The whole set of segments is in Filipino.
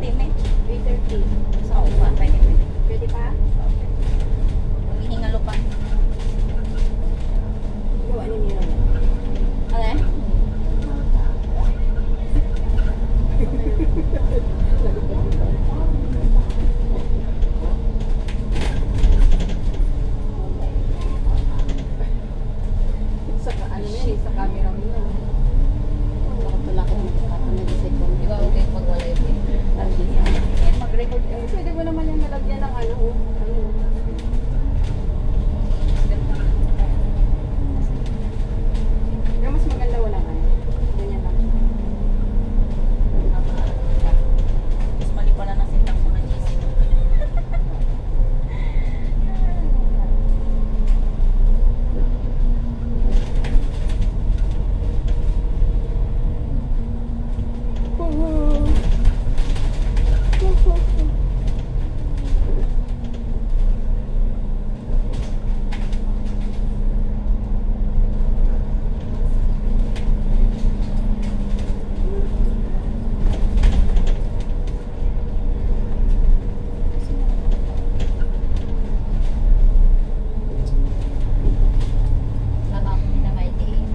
8:30, may. 8:30. Sa upa, pwede mo. Pwede pa? Okay. Hihingalo pa. Gawa ni Mira. Ano eh? Sa ano yan, sa camera mo yun. Nakatulak ko nag-isip ko. Di ba okay pag wala yung Mag-record ka. Pwede mo naman yung nalagyan ng ano. Pero mas maganda walang ano. Ganyan lang. mas mali pala na sintang mga GC.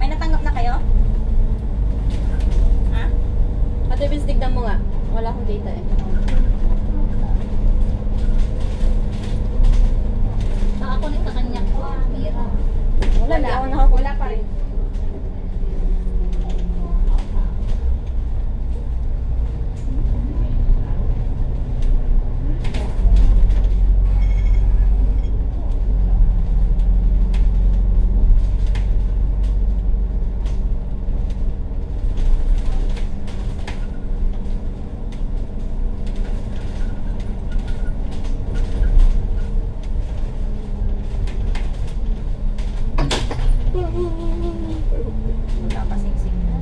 May natanggap na kayo? Ha? Ate Vince, tignan mo nga. Wala akong data eh. Ako rin sa kanya ko. Mira. Wala na. Ako nakakuha. Wala pa rin. Wala pa singsing na.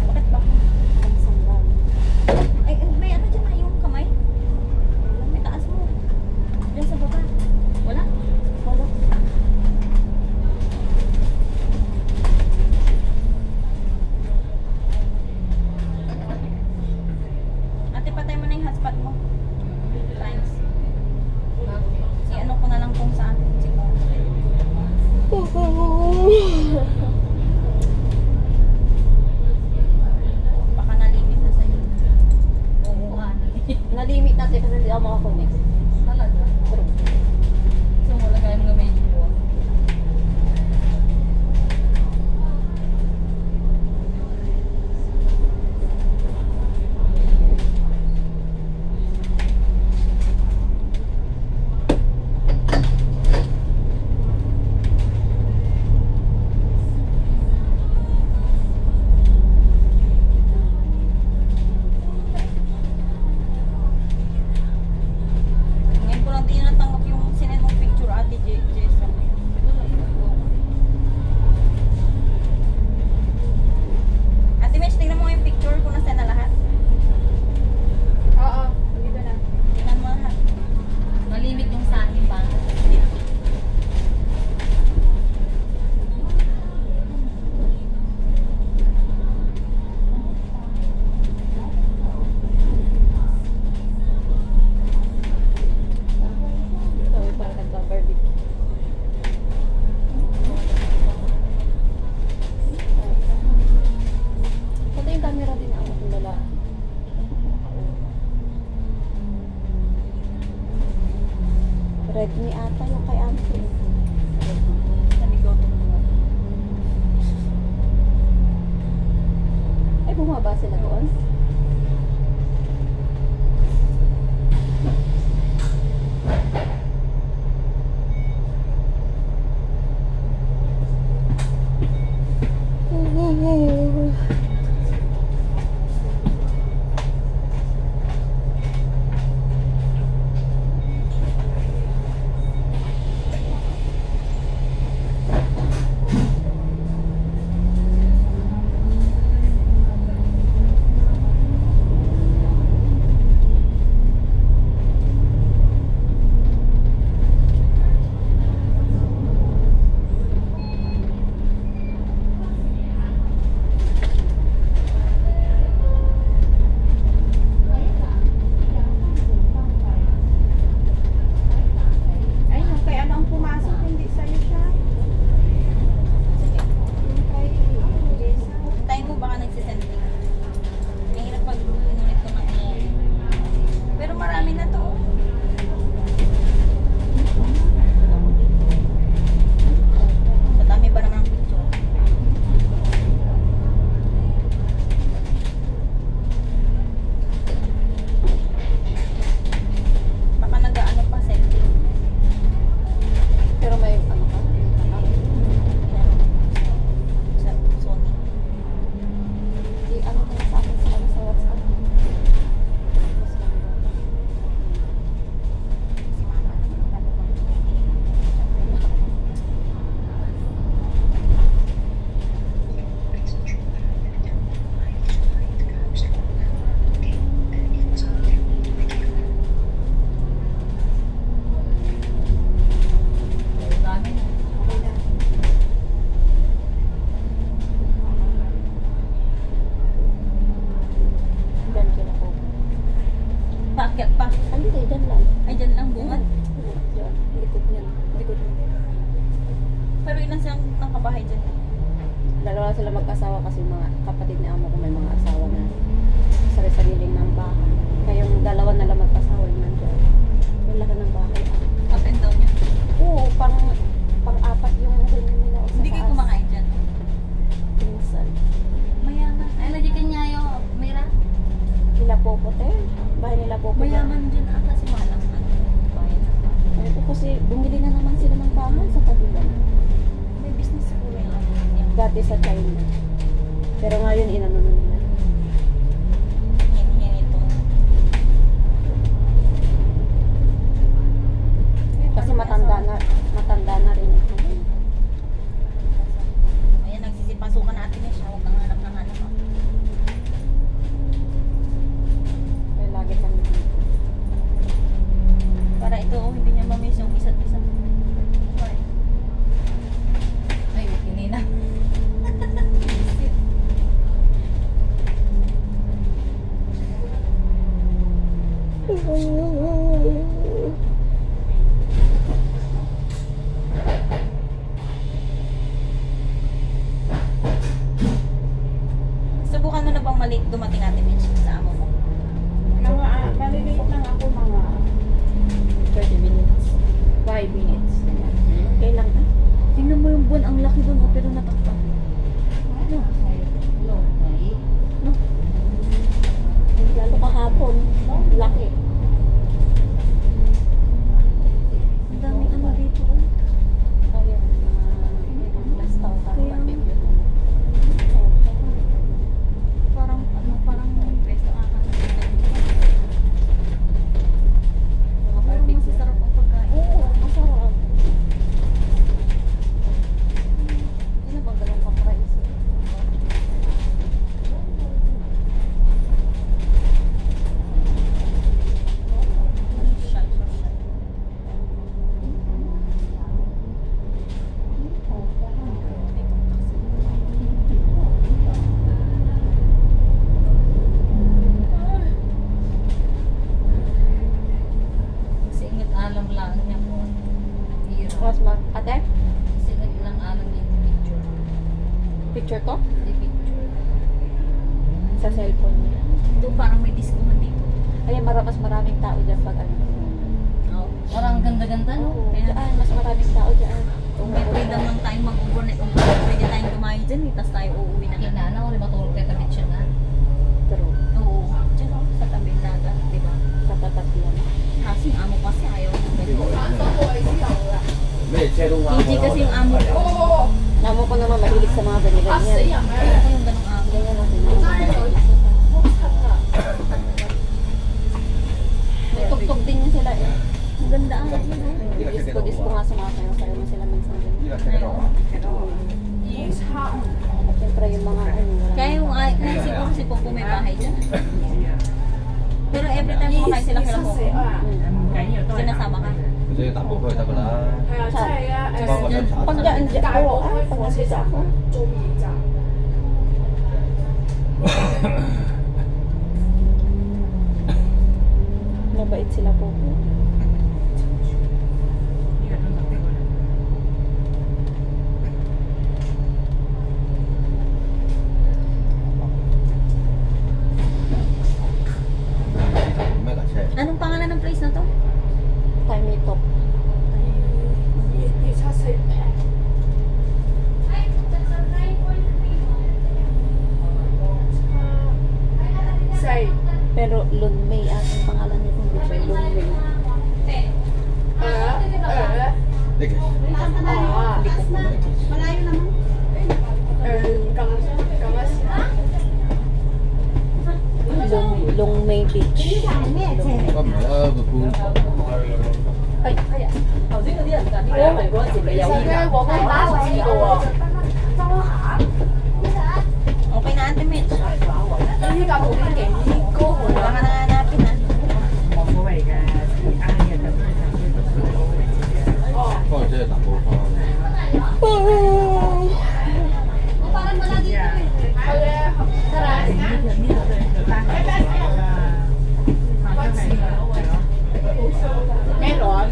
Bakit ba? Ay, may ano dyan na yung kamay? May taas mo. Diyan sa baba. Wala? Wala. Ate, patay mo na yung hotspot mo. Thanks. I-ano ko na lang kung saan. Siguro. Baka na-limit na sa'yo. Oo nga. Na-limit natin kasi hindi ako makakonect. Talaga? True. So, wala kaya mga medyo po. Ngayon ko lang din natanggap yung sinend mong picture, Ate Jessa. Ate Mitch, tingnan mo yung picture kung nasa na lahat. Oo. Dito na. Tingnan mo lahat. Nalimit yung sa akin ba? Ito, parang nagka-barbecue. Pati yung camera din ako kung wala. Redmi ata yung kay Auntie. Sabi ko, Ay, bumaba sila doon. ng kabahay dyan. Dalawa sila mag-asawa kasi mga kapatid ni amo ko may mga asawa na sarili-sariling ng bahay. Kaya yung dalawa na lang mag-asawa yung nandiyan. Yung laki ng bahay. Up and down niya. Oo, pang-apat yung ganyan nila. O sa Hindi kayo taas. kumakain dyan. Pinsan. Mayaman. Ay, lagi kanya yung Mira. Nila Popote. Bahay nila Popote. Mayaman dyan ata si Malang. Bayan. Ay po kasi bumili na naman sila ng bahay sa kabilang. May business siguro yung ano. Yung Dati sa China. Pero ngayon inano na nila. ito. Kasi matanda na rin. Ayan, nagsisipasukan natin eh siya. Huwag kang hanap ng hanap. Ah. Kaya lagi kami dito. Para ito, hindi niya mamiss yung isa't isa. Ay, hindi na. Subukan mo na bang mali dumating natin Mitch sa amo mo? Maliliit lang ako mga 30 minutes. 5 minutes. Okay lang na. Tingnan mo yung buwan, ang laki doon, oh, pero natakpan. Ano? Lalo kahapon. Laki. Ang daming ano dito. Oh. Kaya last taon Kaya- Parang ano, parang pesto aka. Pero masasarap ang pagkain. Oo, masarap. Hindi na bang ganun ka-price? Social, social. Singit alam lang niya po. Hero. Mas ate, Singit lang alam niya yung picture. picture to? Di picture. Sa cellphone niya. Ito parang may disco man dito. Ay, mas maraming tao dyan pag ano. Oo. Parang ganda-ganda, no? Oo, dyan, mas maraming tao dyan. Kung may freedom lang tayong mag-overnight, pwede tayong kumain dyan, eh, tapos tayo uuwi na. Kinana ko, di ba tulog kayo tabit siya na? True. Oo. Dyan ako sa tabi dagat, di ba? Sa tatat yan. Kasi yung amo kasi ayaw ng ganyan. 咩車都啱 PG kasi yung amo ko. Namo ko naman mahilig sa mga ganyan-ganyan. Ayaw ko yung ganong amo. Ganyan natin. May tugtog din niya sila eh. Ang ganda ah. Disco nga sumasayaw-sayaw na sila minsan din. 呢個車都啱。 At syempre yung mga ano. wala Kaya yung kaya siguro si Popo may bahay dyan. Pero every time kumakain sila kila Popo, sinasama ka. 佢只要搭部區就得㗎啦。 Sa- 幫我飲茶。 Pag dyan, oo, pag nandito ako. Mabait sila po. Anong pangalan ng place na to? Time ito. Pero Lunmei at ang pangalan nito hindi siya Lunmei.呢個 Lungmei Beach. 我唔係啦，個官。 Okay na Ate Mitch. Wala ka na hanapin ah. 幫我即係搭部翻。 Meron.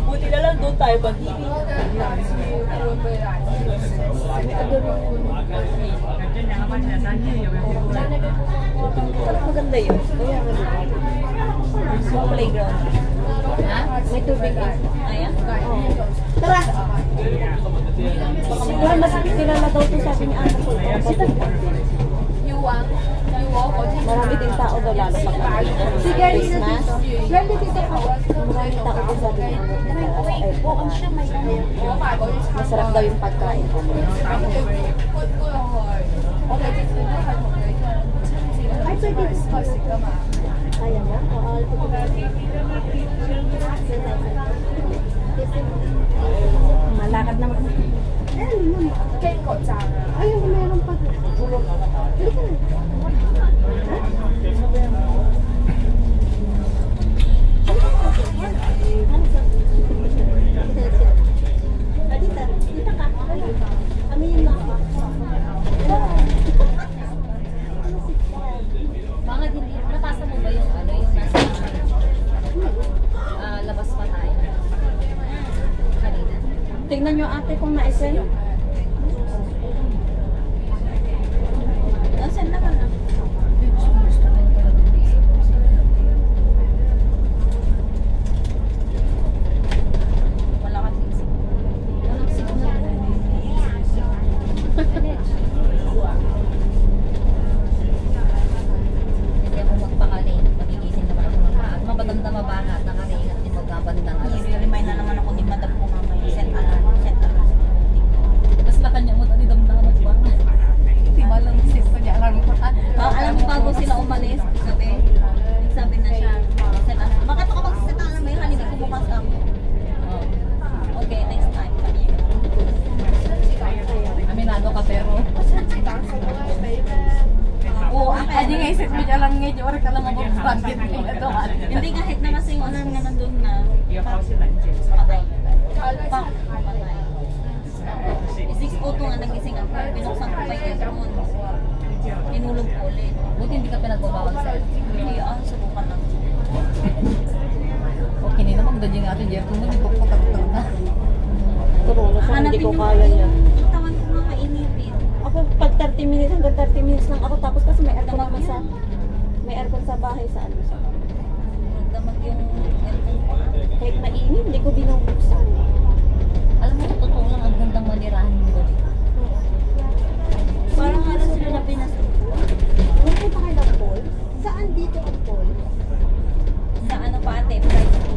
Buti na lang doon tayo pag-ibig. Maganda yun. Kaya Sa playground. may tubig eh. Ayan. Tara! Siguro mas kilala daw to sabi ni Ana ko. Marami din tao daw lalo pag Christmas. Maraming tao daw sabi ni Ana. Masarap daw yung pagkain. Ay, pwede. Kaya mo? Malakad naman. Ayun, meron pa. Halika na. Dita, dita ka. Aminin mo ako. Mga hindi, nabasa mo ba yung ano, yung nasa labas pa tayo? Kanina. Tingnan nyo ate kung na-send. Nasaan naman ah? Wala kasing signal. Walang signal. Hindi ako magpakali. Magigising naman ako ng maaga. Mabaganda mabaha at nakaringat din magkabandang alas. I-remind na naman ako ni Madam ko mamaya. Set alarm. Set alarm. Tapos na kanya mo, ano damdaman ba? Hindi malang sis pa niya. Alam mo pa. Alam mo bago sila umalis, sabi na siya, set alarm. Bakit ako mag-set alarm? May hindi ko bukas ako. Okay, next time. Aminado ka pero. Oo, Adi nga isip mo alam nga, di oras ka lang mababagit mo ito. hindi kahit na kasi yung alarm nga nandun na. Patay. Patay. 6:02 nga nagising ako. Binuksan ko pa yung aircon. Tinulog ko ulit. Buti hindi ka pinagbabawal sa Hindi, subukan lang. okay nila magdadya nga atin, Jeff. Kung hindi ko patagtag na. Corona, so hindi ko kaya yan. Yung tawan ko nga mainipin. Ako pag 30 minutes hanggang 30 minutes lang ako tapos kasi may aircon naman sa bahay sa ano sa. Magdamag yung aircon ko. Kahit mainit, hindi ko binubuksan. Alam mo, totoo lang, ang gandang manirahan mo dito. Parang halos sila na pinasok. Nagpunta kayo ng pool? Saan dito ang pool? Sa ano pa ate, price to.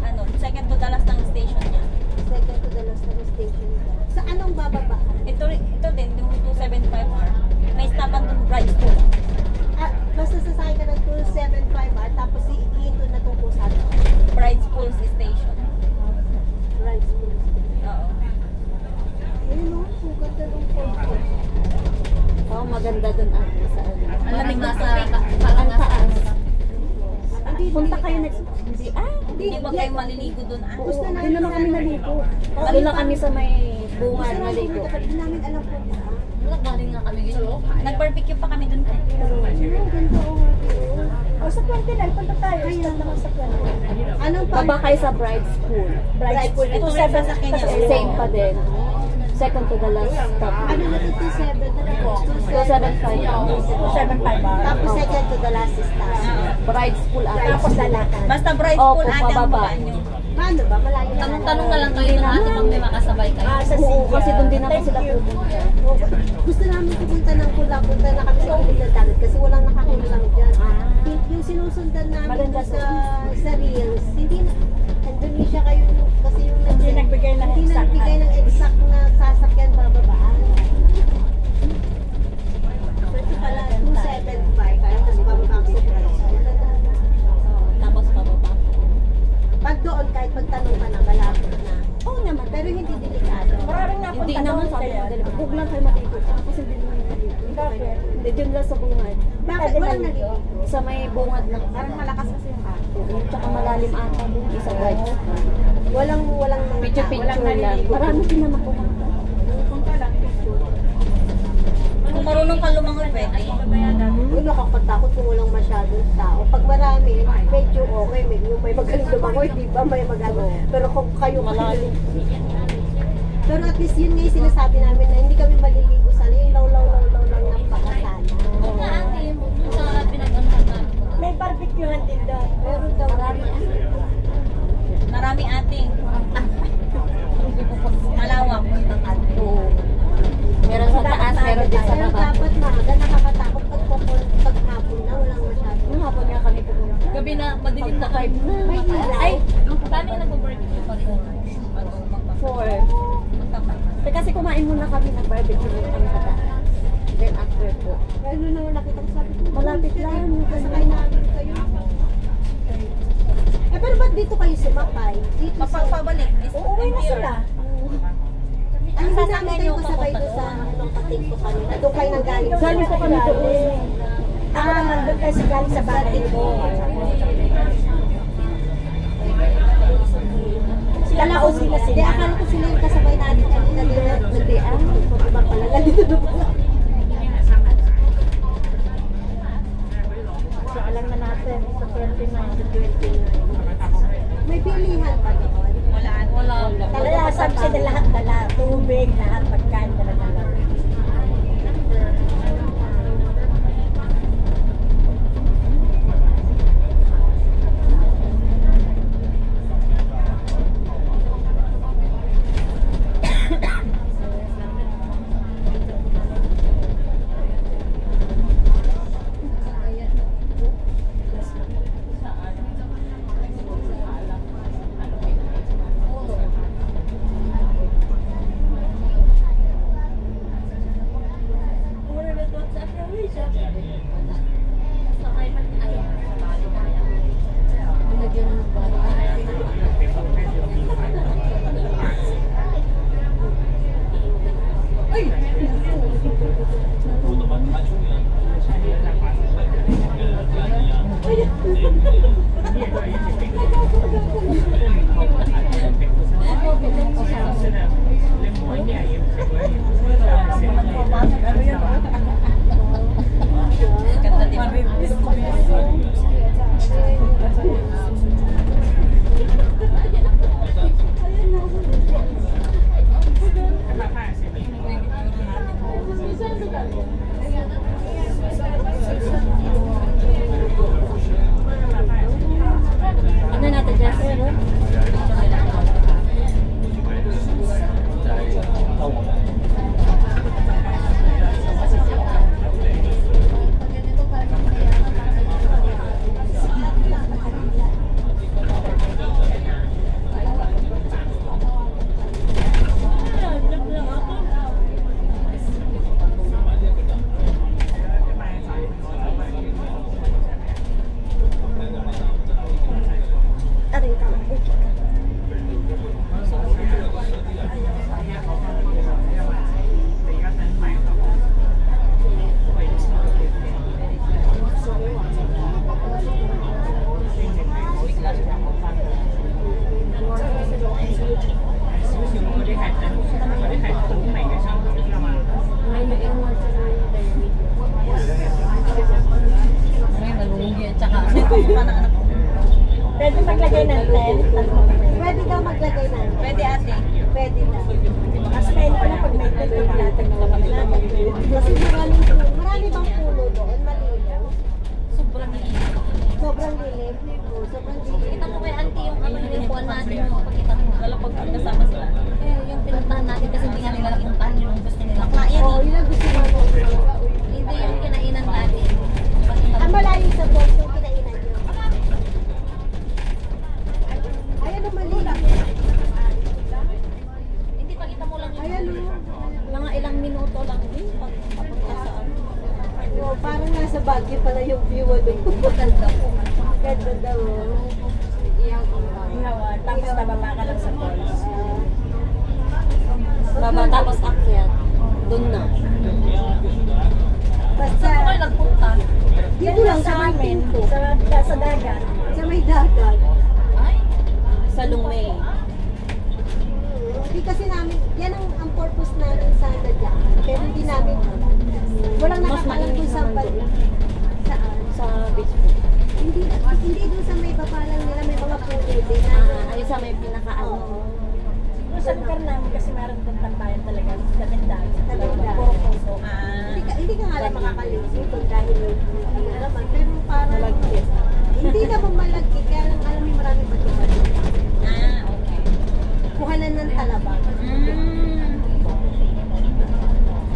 Ano, second to the last ng station niya. Second to the last na station. Sa anong bababa? Ito din, yung 275R. May stopan doon, price to. Ah, basta station. Rice pool. Oo. Ayun o, sugat na ng photo. Oo, maganda dun ate sa ano. Ang lamig na sa... Ang taas. Punta kayo next. Hindi ba kayo maliligo doon? Oo, doon naman kami naligo. Doon lang kami sa may bunga naligo. Hindi namin alam po ba? Galing nga kami ganyan. Nag-barbecue pa kami doon. Ganda o sa Puentinal, punta tayo. Kaya naman sa Puentinal. Anong Baba kayo sa bride's pool. Bride's pool. Ito sa sasakyan niya. Same pa din. Second to the last stop. Ano na ito? 27 na po. 275. 275 ba? Tapos second to the last is taas. Bride's pool ate. Tapos lalakad. Basta bright Opo, pool ate ang pababa. babaan nyo. Paano ba? Malayo na. Tanong na lang kayo ng ate pag may makasabay kayo. Sa Oo, Siya. kasi doon din naman sila pupunta. Gusto namin pupunta ng Kula. Punta na kami sa Kula dagat kasi walang nakakulang dyan. Yung sinusundan namin Maganda sa Reels, hindi na, Indonesia kayo kasi yung hindi nagbigay ng exact na sasakyan bababaan. So ito pala 275 kaya mas bababa sa price. Tapos pababa. Pag doon kahit pagtanong ka na malapit na. Oo naman, pero hindi delikado. Maraming Hindi naman sabi ko dalawa. Huwag lang kayo maligo. Kasi hindi naman maligo. Hindi, dyan lang sa bungad. Bakit walang naligo? Sa may bungad lang. Parang malakas kasi yung hapon. Tsaka malalim ata doon. Isa bright. Walang Picture lang. Marami din naman pumunta. Kung marunong ka lumangoy, pwede. Uy, nakakatakot kung walang masyadong tao. Pag marami, medyo okay. May magaling lumangoy, di ba? May magaling. Pero kung kayo malalim. Pero at least yun nga yung sinasabi namin na hindi kami maliligo sana. Yung law lang ng pakasana. Oo nga ate, sa pinag-anuhan namin. May barbecuehan din doon. Pero daw Marami ating. Malawak. Oo. Meron sa taas, meron din sa Pero baba. dapat maaga, nakakatakot pag hapon na, walang masyadong. Nung hapon nga kami pumunta. Gabi na, madilim na kayo. May ilaw. Ay, dami nag-barbecue pa rin. 4. Kasi kumain muna kami ng barbecue muna kami sa taas. Then after po. Ano naman nakita ko sabi ko, Malapit lang. kasakay namin kayo. Eh, pero ba't dito kayo sumakay? Dito sa... Pabalik. Uuwi na sila. Ay, hindi namin kayo kasabay doon sa anong pating ko kanina. Doon kayo nang galing. Galing po kami doon. Nandun kayo sa galing sa bahay ko. Sila o sila. Hindi, akala ko sila yung kasabay natin kanina din. Hindi, iba pala. Nandito na pala. So, alam na natin. Sa 20 na, sa 20. May pilihan pa doon. Wala. Talaga sabi sila lahat dala. Tubig, lahat pagkain talaga. Ngayon, nalulugi at saka kumukha ng anak ko. Pwede maglagay ng tent. Pwede daw maglagay na. Pwede ate. Pwede na. Kasi ngayon ko na pag may tent, maglatag na kami natin. Kasi maraming puno. Marami bang puno doon? Malinaw. Sobrang liit. Sobrang lilim. Oo, sobrang lilim. Kita mo kay auntie yung ano yung buwan natin mo. Pakita mo. Lalo pag kasama sila. Eh, yung pinuntahan natin kasi hindi nga nila napuntahan yung gusto nila. Bakla yan Oo, yun ang gusto mo. Hindi yung kinainan natin. Ang malayo sa balls yung kinainan nyo. Ayan ang maliit. Hindi, pakita mo lang Ayan yung o. mga ilang minuto lang din. Papunta sa ano. Oh, parang nasa Baguio pala yung view ano. Maganda po. Ganda daw. Ngawan, tapos bababa ka lang sa falls. Baba tapos akyat. Doon na. Basta, Saan po kayo nagpunta? dito lang sa amin. Sa dagat. Sa may dagat. Ay, Sa Lumay. Hindi kasi namin, yan ang purpose namin sana dyan. Pero hindi namin, walang nakakalam kung saan ba, saan. Sa beach po. Hindi doon sa may babalang nila, may mga puno din. Ayun sa may pinakaano. Oo. Sa lugar namin kasi meron doon tambayan talaga. Dagat-dagat. Dagat-dagat. Hindi ka nga lang makakalisip kung dahil hindi nga naman. Pero parang, Malagkit. hindi naman malagkit. Kaya lang alam mo maraming matupad. Ah, okay. Kuhanan ng talabang.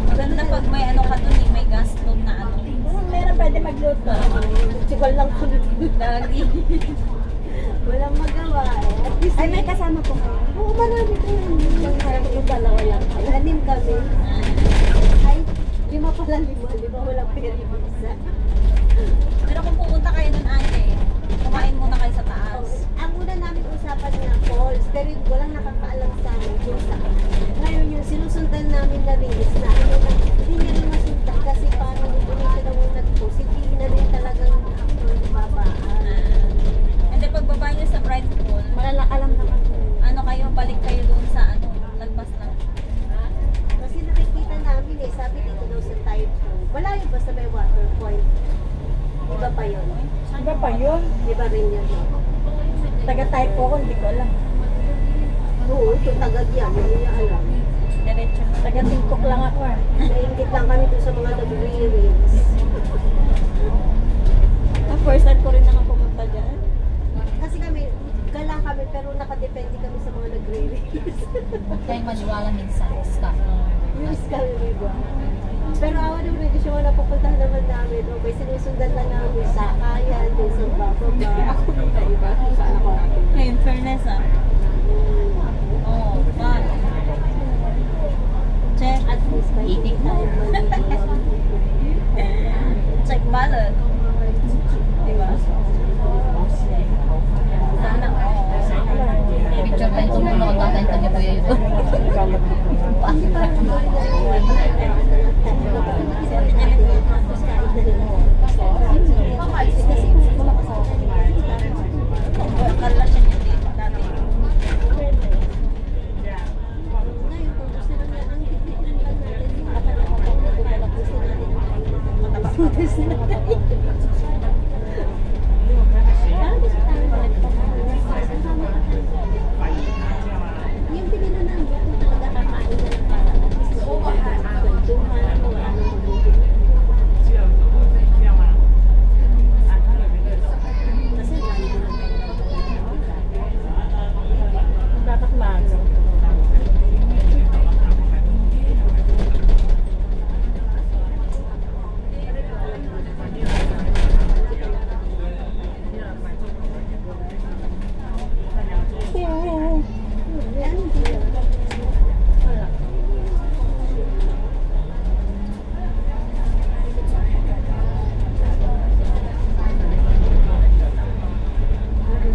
Maganda pag may ano ka dun, may gas stove na ano. Meron pwede magluto. Sigal lang kulit. Lagi. Walang magawa eh. At least, Ay, may kasama po kayo. Oo, marami ko yun. Yung dalawa lang. Anim kami. Ay, 5 pala, 5. Walang pera yung isa. Pero kung pupunta kayo dun ate, kumain muna kayo sa taas. Ang una namin usapan na falls, pero walang nakakaalam sa amin kung saan. Ngayon yung sinusundan namin na release na ano na, hindi niya rin masundan kasi parang hindi siya na muna post, hindi na rin talagang babaan. Hindi pagbaba niyo sa bright pool, Alam naman po. ano kayo, balik kayo doon sa ano, lagpas lang. Kasi nakikita namin eh, sabi dito daw sa tide pool. Malayo ba sa may water point? Iba pa yun? Iba pa yun. Iba rin yun. Taga-type po ko, hindi ko alam. Oo, ito tagad yan, hindi niya alam. Diretso. Taga-tingkok lang ako eh. Naingit lang kami doon sa mga nag-reels. First time ko rin naman pumunta dyan. Kasi kami, gala kami pero nakadepende kami sa mga nagre-reels. Huwag kayong maniwala minsan. Stop. Reels kami, diba? Pero awa ng Red, siya mga napupuntahan naman namin. Okay, sinusundan lang namin sa kayan, din sa bababa. Ako iba-iba. Saan ako? In fairness ah. Oo, bag. Check. At least may Itik na. Check ballot. Diba? Sana, Picture tayo tumulong ang tatay niyo po yun. Akala siya niya dito dati. Yung pinino ng kung talaga kakain na lang para at least kwentuhan, wala nang mabuti. Kasi lalo na lang Dapat maaga.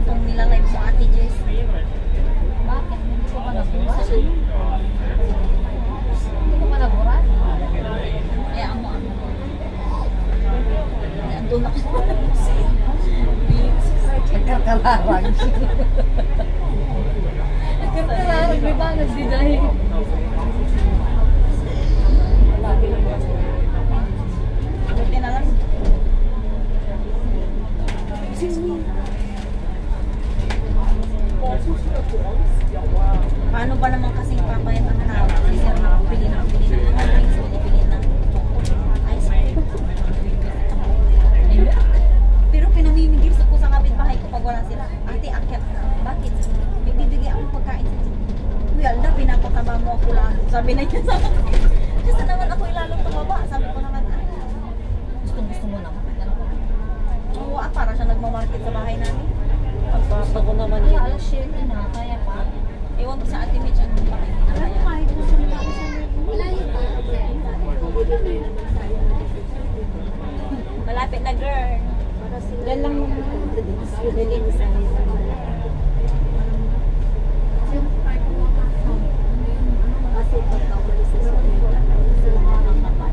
Kung nilalive sa Ate Jess. Bakit? Hindi ko pa nabura. Hindi ko pa nabura. Kaya amo. Andun ako. Nagkakalarag. Nagkakalarag May ba nagdidahin? Buti na lang. Paano ba naman kasing papayat ang tao? Si Sir nakapili ng pili ng hot drinks, pinipili ng ice cream. Pero pinamimigil ko sa kapitbahay ko pag wala sila. Ate, akyat ka. Bakit? May bibigay akong pagkain. Kuya, Alda, pinapataba mo ako lang. Sabi na niya sa akin. Kasi naman ako ilalong tumaba. Sabi ko naman, Gusto mo naman. oo, para siya nagmamarket sa bahay namin. Pagpapa ko naman Kaya yun. alas 7 na, kaya pa. Ewan ko sa Ate Mitch ang bahay nila. Kaya, malapit na girl. Yan lang naman.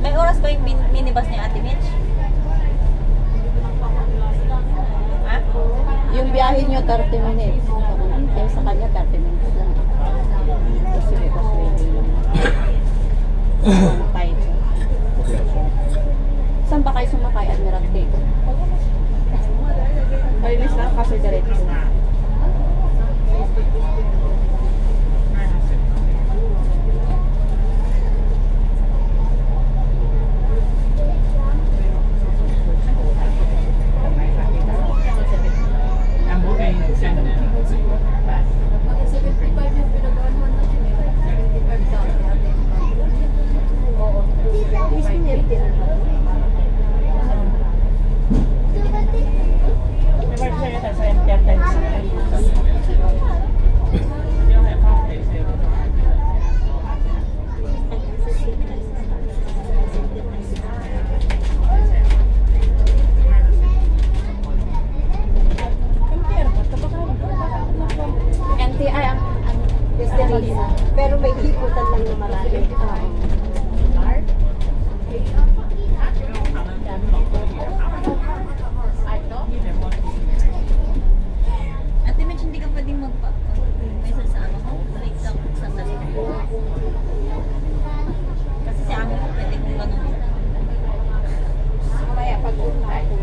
May oras ba yung minibus ni Ate Mitch? Ha? Yung biyahe nyo 30 minutes. Yung sa kanya 30 minutes lang. Kasi may paswede lang. Sumakay ko. Saan ba kayo sumakay? Admiralty. Malinis lang kasi diretso. NTI ang Destination. Pero may hikutan lang na marami. Ate Mitch, hindi ka pwedeng mag-message sa ano mo? Wait lang, sandali. Kasi si Ami ko pwede kong ganun. Kaya pag tayo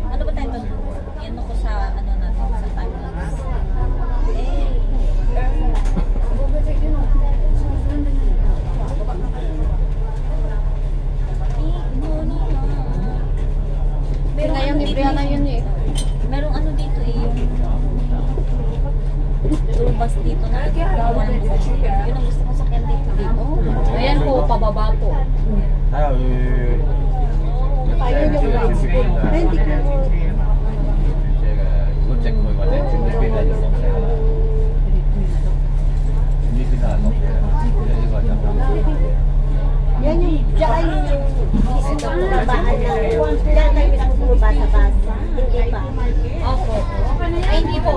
Ano ba tayo mag- Yan ako sa ano natin, sa timelapse. Meron yung Libriana yun eh. Merong ano dito eh, yung tulbas dito na gawa ng bukas. Yun ang gusto ko sa dito. Ayan po, pababa po. 还有 Ayun yung rides ko. Hindi ko mo. 这个如果直去或者轉呢邊咧要落車啦，呢邊都係落車啦，呢個就Yan yung, tsaka yung babaan ng, yan tayo mismo bumabasa-basa. Hindi pa. Opo. Ay, hindi po.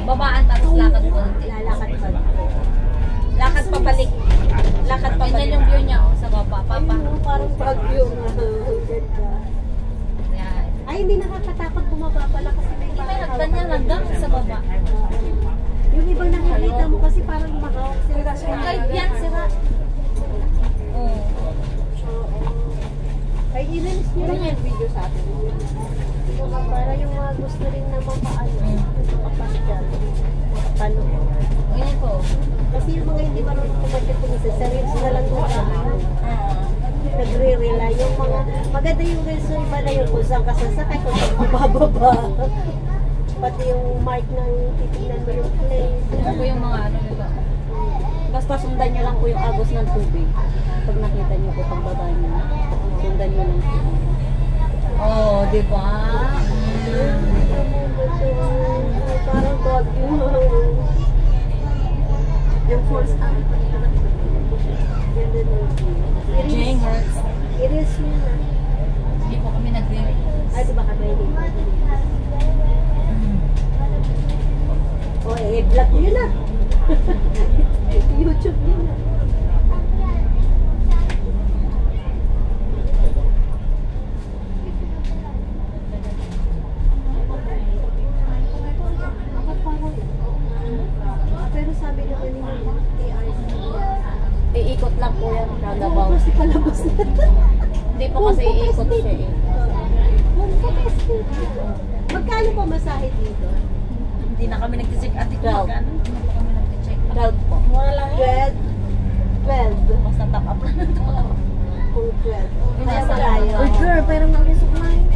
Babaan tapos lakad po. Lalakad pa. Lakad pabalik. Lakad Ganyan pabalik. yung view niya oh, sa baba. Papa. Ayun, parang bagyo nga. Ganda. Yan. Ay, hindi nakakatakot bumaba pala kasi may Hindi may hagdan yan hanggang sa baba. Yung ibang nakikita mo kasi parang mahawak sila. Kahit yan, sira. Oo. Ay, inalis nyo lang yung video sa atin. Para yung mga gusto rin na mapaano, makapasyal, makapanood. Ganyan po. Kasi yung mga hindi marunong kumatya kung isa, sa reels na lang nung nagre-rely. Yung mga, maganda yung reels yung iba na yung kung saan ka sasakay, kung saan ka bababa. Pati yung mark ng titignan mo yung place. Ito po yung mga ano nito. Basta sundan nyo lang po yung agos ng tubig. Pag nakita nyo po pagbaba nyo. di ba? Parang God yun. Yung force out. Jingers. Iris yun na. Hindi po kami nag-release. Ay, di ba kami hindi? O, vlog yun na. YouTube yun na. Pero sabi naman ni AI, Iikot lang po yan, roundabout. kasi palabas na. Hindi po kasi iikot siya eh. Magkano pa masahe dito? Hindi na kami nag-check ate kung Twelve. magkano. Hindi na kami nag-check. 12 po. Mura lang yun. 12. Basta top up lang ito. Kung 12. Kaya Kaya tayo. Uy, girl, parang nakusok na yun.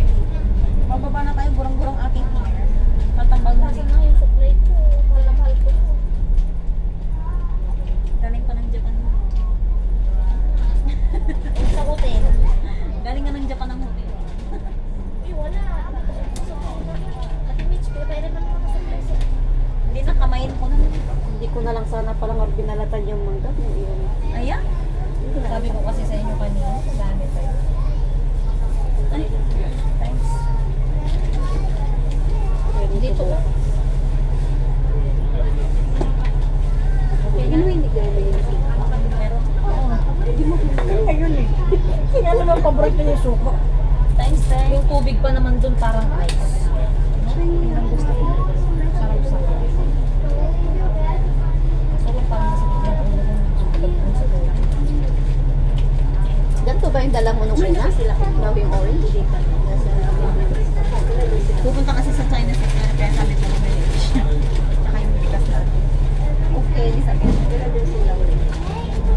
Bababa na tayo, gurang-gurang aking hair. Tatambal na rin. yung supply ko? Mahal po. Galing pa ng Japan. Sa hotel. Galing nga ng Japan ang hotel. Hindi na, kamayin ko na. Hindi ko na lang sana palang binalatan yung mangga. Yung iyon. Ayan. Sabi ko kasi sa inyo kanina, dami pa yun. Ay, thanks. Dito ko. Ano hindi ka naman yung Meron. Ayun eh. Kaya naman paborito niya yung suko. Thanks, thanks. Yung tubig pa naman dun parang ice. Ang gusto ko. Sarap-sarap. Kaso lang parang masakit yung ulo ko. Ganito ba yung dala mo nung una? Now yung orange? Hindi pa. Pupunta kasi sa China sa kaya sabi ko village. Tsaka yung bigas natin. Okay, sabi ko.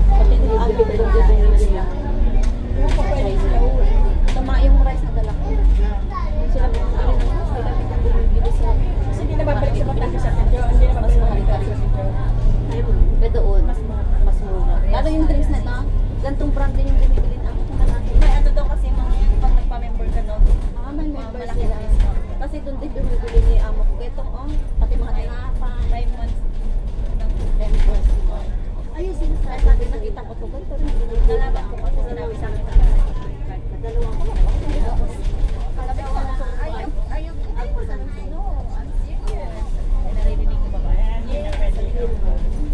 Pati yung ang biglang dito yung sila. Tama yung rice na dala ko. Sila po ang alin ng sila biglang bumibili sa Kasi hindi na babalik sa Batangas sa Pedro. Hindi na babalik sa Batangas sa Pedro. Pero doon, mas mura. Lalo yung drinks na ito, gantong brand din yung binibili na ako. May ano daw kasi mga pag nagpa-member ka daw. May member Malaki sila. discount. Kasi doon din bumibili ni amo ko. Ito, pati mga tinapa. 5 months. Members. Ayun, Ay, sinasabi. sabi nakita ko to. Ganito rin binibili. Nalaman ko kasi sinabi sa akin. Dalawa ko. Sabi ko, ayaw ko sa no, I'm serious. Naririnig ko ba ba? Hindi na pwede.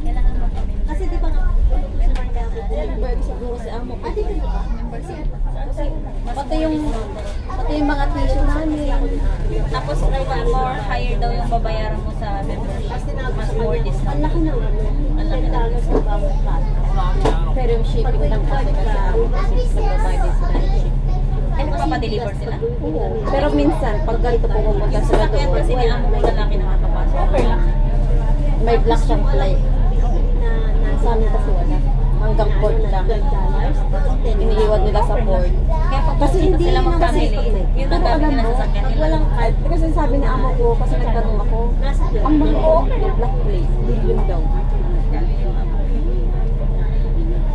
Kailangan mo kami. Kasi di ba nga, member na ako. Member siguro si amo ko. Dito na ba? Membership. Kasi pati yung mga tissue namin. Tapos more higher daw yung babayaran mo sa membership. Mas more Ang discount. laki naman. Ang laki na. $10 sa bawat plato. Pero yung shipping lang kasi kasi nagbabayad din sila ng shipping. Ay, nagpapadeliver sila? Pero minsan, pag ganito pumunta Yung sila sasakyan doon, kasi ni amo ko lalaki nakakapasok. Okay lang. may black siyang flight. Na Sa amin kasi wala. Hanggang port lang. Iniiwan nila sa port. Kaya pag Kasi hindi sila naman kasi mag-family, yun ang pero gamit alam nila mo, sa sasakyan pag nila. walang card, kasi sabi ni amo ko, kasi nagtanong ako, ang mahal yung black plate, billion daw.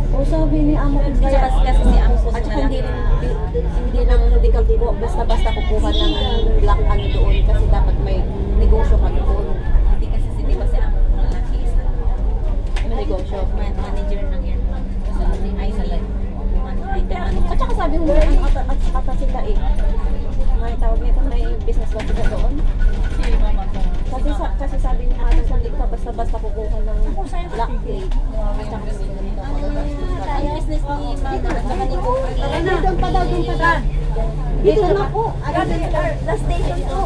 O sabi ni amo ko, kaya, Kasi si amo ko at saka lalaki. hindi lang hindi ka basta-basta kukuha ng black ano doon, kasi dapat may negosyo ka doon. Hindi kasi di ba si amo ko lalaki is May negosyo. manager ng yan. Sa ating island. At saka sabi mo, ano ata sila eh. May tawag nito, may business ba sila doon? Si mama ko. Kasi sabi ni ate, hindi ka basta-basta kukuha ng black plate. At saka ganito, magagastos ka. Ang business ni mama at ni ko. Doon pa daw, doon pa daw. Dito na po. The station to.